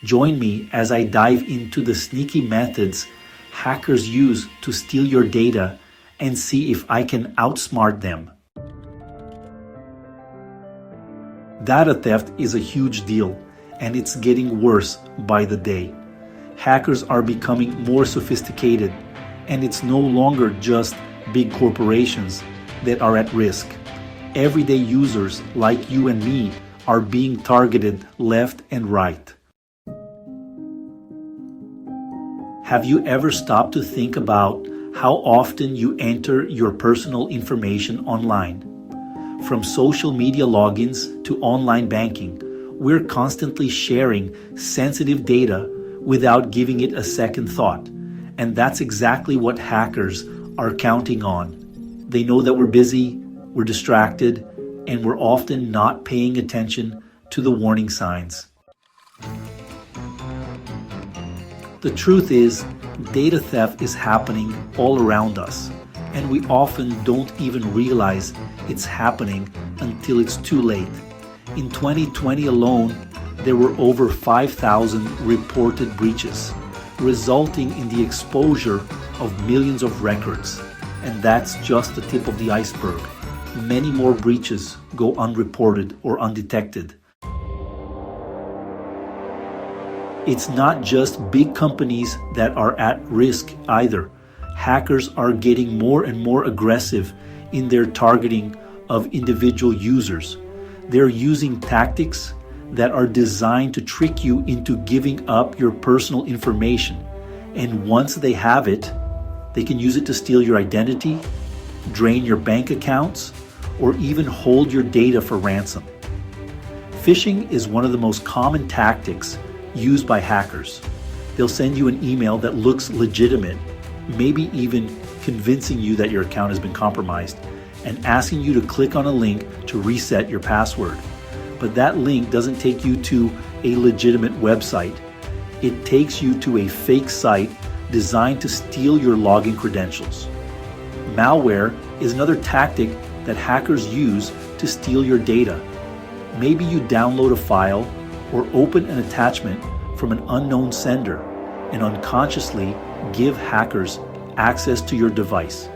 Join me as I dive into the sneaky methods hackers use to steal your data and see if I can outsmart them. Data theft is a huge deal, and it's getting worse by the day. Hackers are becoming more sophisticated, and it's no longer just big corporations that are at risk. Everyday users like you and me are being targeted left and right. Have you ever stopped to think about how often you enter your personal information online? From social media logins to online banking, we're constantly sharing sensitive data without giving it a second thought. And that's exactly what hackers are counting on. They know that we're busy, we're distracted, and we're often not paying attention to the warning signs. The truth is, data theft is happening all around us, and we often don't even realize it's happening until it's too late. In 2020 alone, there were over 5,000 reported breaches, resulting in the exposure of millions of records. And that's just the tip of the iceberg. Many more breaches go unreported or undetected. It's not just big companies that are at risk either. Hackers are getting more and more aggressive in their targeting of individual users. They're using tactics that are designed to trick you into giving up your personal information. And once they have it, they can use it to steal your identity, drain your bank accounts, or even hold your data for ransom. Phishing is one of the most common tactics used by hackers. They'll send you an email that looks legitimate, maybe even convincing you that your account has been compromised, and asking you to click on a link to reset your password. But that link doesn't take you to a legitimate website. It takes you to a fake site designed to steal your login credentials. Malware is another tactic that hackers use to steal your data. Maybe you download a file or open an attachment from an unknown sender and unconsciously give hackers access to your device.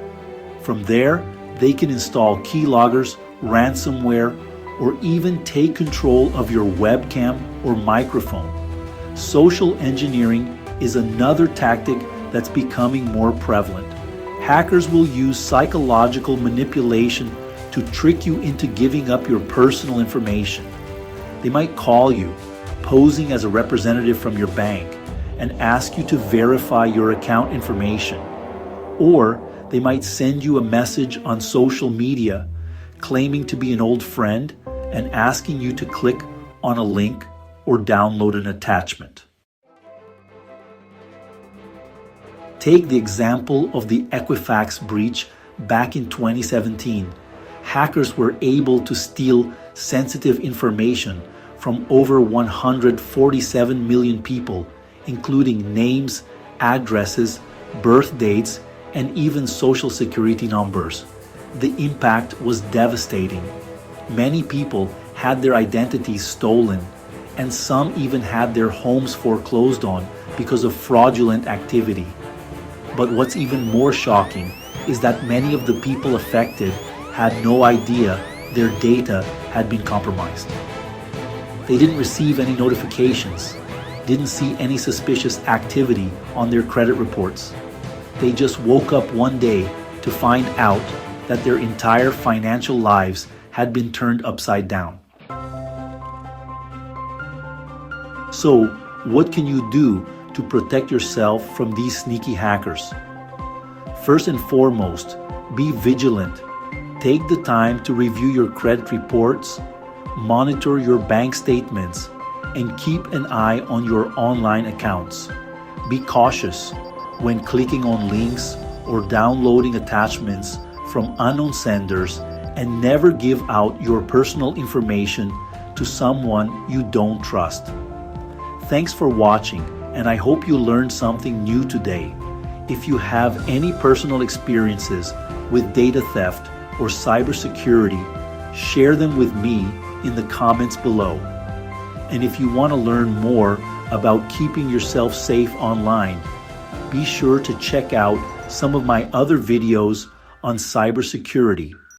From there, they can install keyloggers, ransomware, or even take control of your webcam or microphone. Social engineering is another tactic that's becoming more prevalent. Hackers will use psychological manipulation to trick you into giving up your personal information. They might call you, posing as a representative from your bank, and ask you to verify your account information. Or they might send you a message on social media claiming to be an old friend and asking you to click on a link or download an attachment. Take the example of the Equifax breach back in 2017. Hackers were able to steal sensitive information from over 147 million people, including names, addresses, birth dates, and even social security numbers. The impact was devastating. Many people had their identities stolen, and some even had their homes foreclosed on because of fraudulent activity. But what's even more shocking is that many of the people affected had no idea their data had been compromised. They didn't receive any notifications, didn't see any suspicious activity on their credit reports. They just woke up one day to find out that their entire financial lives had been turned upside down. So, what can you do to protect yourself from these sneaky hackers? First and foremost, be vigilant. Take the time to review your credit reports, monitor your bank statements, and keep an eye on your online accounts. Be cautious when clicking on links or downloading attachments from unknown senders, and never give out your personal information to someone you don't trust. Thanks for watching, and I hope you learned something new today. If you have any personal experiences with data theft or cybersecurity, share them with me in the comments below. And if you want to learn more about keeping yourself safe online, be sure to check out some of my other videos on cybersecurity.